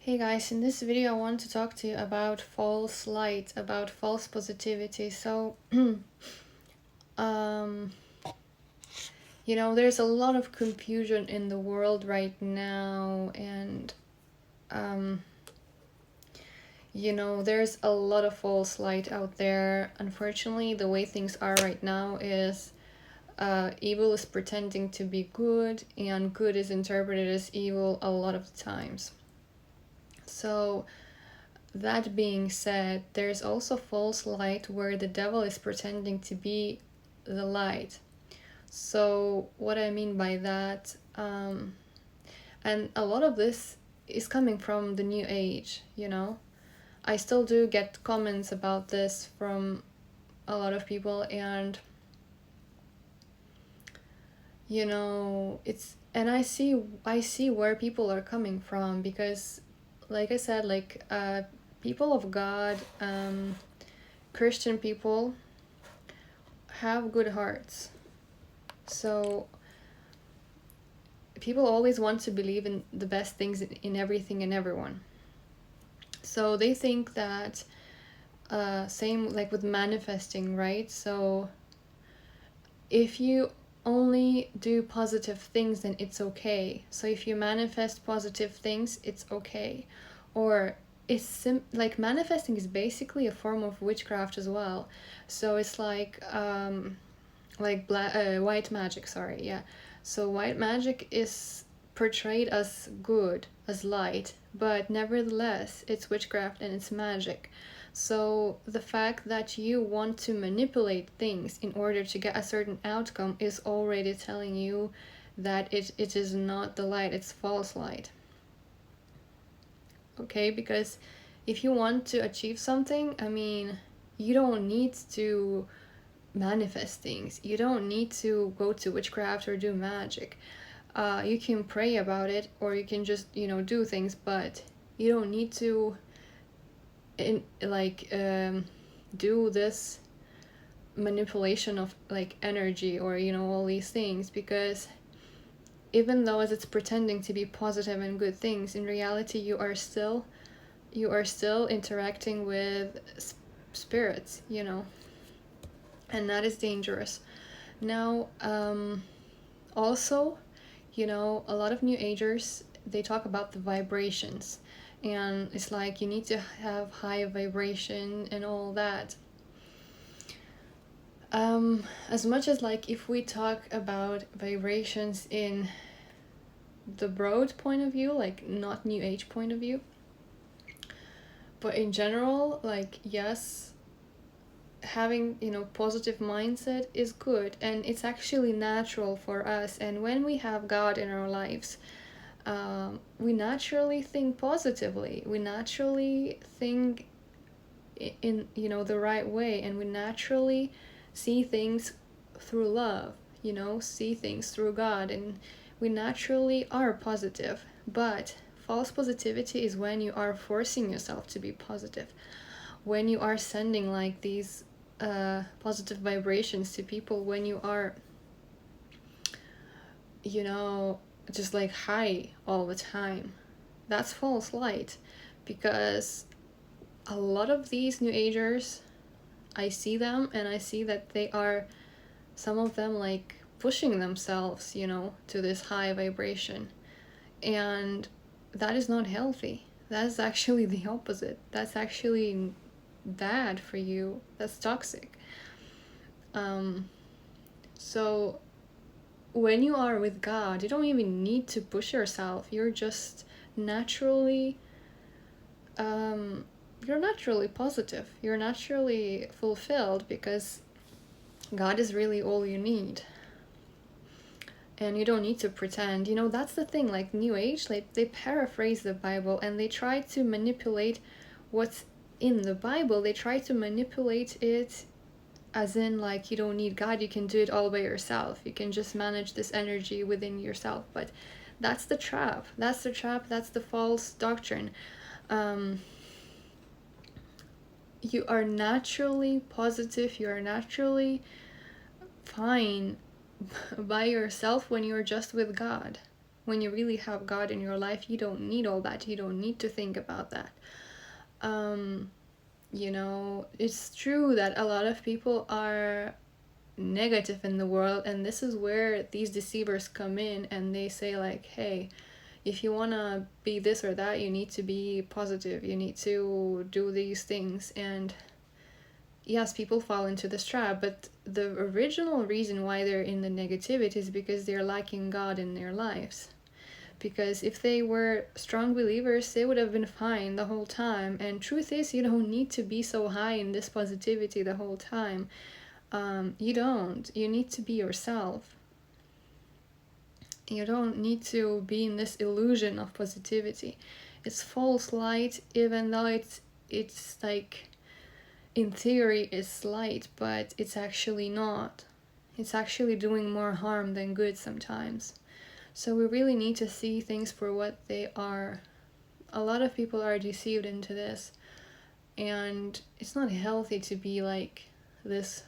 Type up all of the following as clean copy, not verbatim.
Hey guys, in this video I want to talk to you about false light, about false positivity. So, um, there's a lot of confusion in the world right now, and there's a lot of false light out there. Unfortunately, the way things are right now is evil is pretending to be good, and good is interpreted as evil a lot of times. So, that being said, there's also false light where the devil is pretending to be the light. So, what I mean by that, and a lot of this is coming from the new age. I still do get comments about this from a lot of people, and it's and I see where people are coming from, because like I said, people of God, Christian people have good hearts. So people always want to believe in the best things in everything and everyone. So they think that same like with manifesting, right? So if you only do positive things, then it's okay. So if you manifest positive things, it's okay. Or like manifesting is basically a form of witchcraft as well. So it's like white magic, sorry, yeah. So white magic is portrayed as good, as light, but nevertheless it's witchcraft and it's magic. So the fact that you want to manipulate things in order to get a certain outcome is already telling you that it is not the light, it's false light. Okay, because if you want to achieve something, you don't need to manifest things. You don't need to go to witchcraft or do magic. You can pray about it, or you can just do things, but you don't need to do this manipulation of like energy or all these things, because even though as it's pretending to be positive and good things, in reality you are still interacting with spirits, and that is dangerous. Now, also, a lot of new agers, they talk about the vibrations, and it's like you need to have high vibration and all that. As much as like if we talk about vibrations in the broad point of view, like not new age point of view, but in general, like yes, having positive mindset is good, and it's actually natural for us. And when we have God in our lives, we naturally think positively, we naturally think in the right way, and we naturally see things through love, see things through God, and we naturally are positive. But false positivity is when you are forcing yourself to be positive, when you are sending like these positive vibrations to people, when you are just like high all the time. That's false light, because a lot of these new agers, I see them and I see that they are, some of them, like pushing themselves to this high vibration, and that is not healthy. That's actually the opposite. That's actually bad for you. That's toxic. So when you are with God, you don't even need to push yourself. You're just naturally you're naturally positive. You're naturally fulfilled, because God is really all you need. And you don't need to pretend. That's the thing, like New Age, like they paraphrase the Bible and they try to manipulate what's in the Bible. They try to manipulate it as in like you don't need God, you can do it all by yourself. You can just manage this energy within yourself. But that's the trap. That's the false doctrine. You are naturally positive, you are naturally fine by yourself when you're just with God. When you really have God in your life, you don't need all that. You don't need to think about that. You know, it's true that a lot of people are negative in the world, and this is where these deceivers come in, and they say like, hey, if you want to be this or that, you need to be positive, you need to do these things. And yes, people fall into this trap, but the original reason why they're in the negativity is because they're lacking God in their lives. Because if they were strong believers, they would have been fine the whole time. And truth is, you don't need to be so high in this positivity the whole time. You don't. You need to be yourself. You don't need to be in this illusion of positivity. It's false light, even though it's like, in theory it's light, but it's actually not. It's actually doing more harm than good sometimes. So we really need to see things for what they are. A lot of people are deceived into this, and it's not healthy to be like this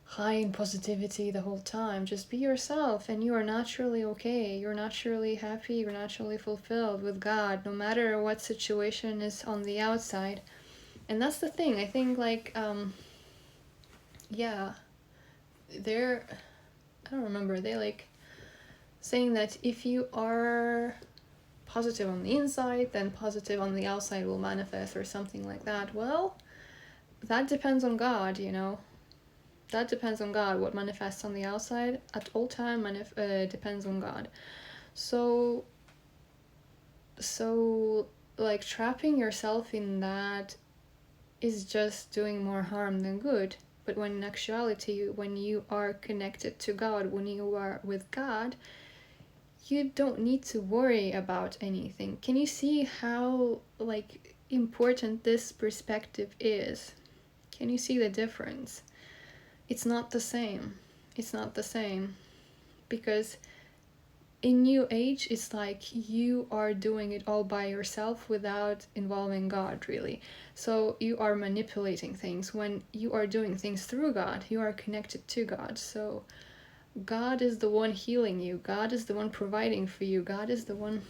high in positivity the whole time. Just be yourself, and you are naturally okay. You're naturally happy. You're naturally fulfilled with God, no matter what situation is on the outside. And that's the thing. I think like yeah, they're, I don't remember, they like saying that if you are positive on the inside, then positive on the outside will manifest, or something like that. Well, that depends on God, you know. That depends on God. What manifests on the outside at all time depends on God. So like trapping yourself in that is just doing more harm than good. But when in actuality, when you are connected to God, when you are with God, you don't need to worry about anything. Can you see how like important this perspective is? Can you see the difference? It's not the same. It's not the same. Because in New Age, it's like you are doing it all by yourself without involving God, really. So you are manipulating things. When you are doing things through God, you are connected to God. So God is the one healing you. God is the one providing for you. God is the one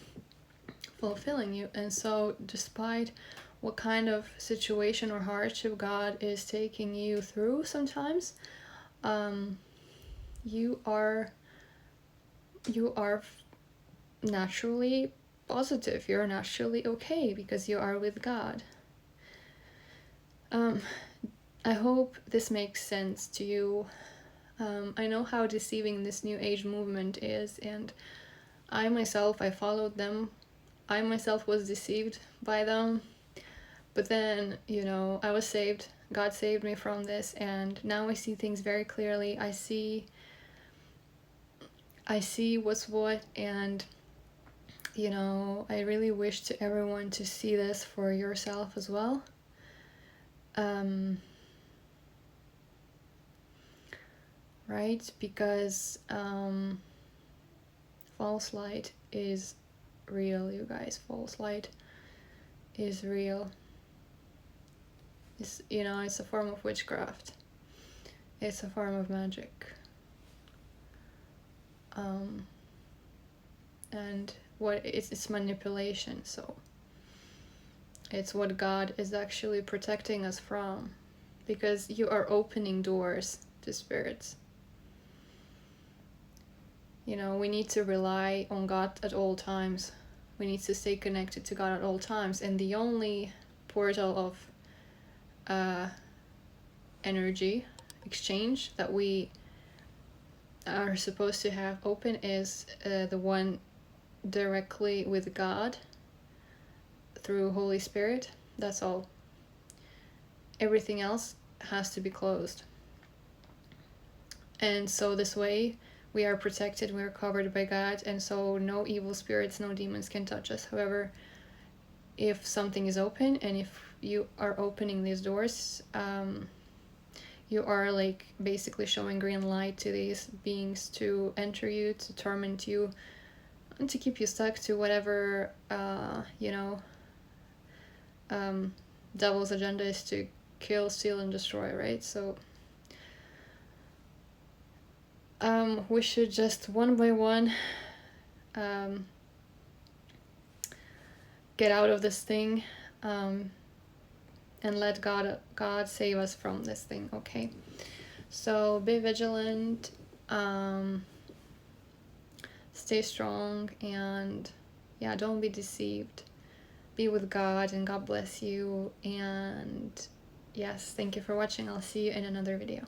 fulfilling you. And so despite what kind of situation or hardship God is taking you through sometimes, you are naturally positive. You're naturally okay because you are with God. I hope this makes sense to you. I know how deceiving this New Age movement is, and I followed them. I myself was deceived by them, but then, you know, I was saved. God saved me from this, and now I see things very clearly. I see what's what, and, you know, I really wish to everyone to see this for yourself as well. Right? Because false light is real, you guys. False light is real. It's, you know, it's a form of witchcraft. It's a form of magic. And what it's manipulation. So it's what God is actually protecting us from, because you are opening doors to spirits. You know, we need to rely on God at all times. We need to stay connected to God at all times. And the only portal of energy exchange that we are supposed to have open is the one directly with God through Holy Spirit. That's all. Everything else has to be closed. And so this way we are protected, we are covered by God, and so no evil spirits, no demons can touch us. However, if something is open, and if you are opening these doors, you are like basically showing green light to these beings to enter you, to torment you, and to keep you stuck to whatever devil's agenda is, to kill, steal, and destroy, right? So we should just one by one get out of this thing, and let God save us from this thing. Okay, so be vigilant, stay strong, and yeah, don't be deceived. Be with God, and God bless you. And yes, thank you for watching. I'll see you in another video.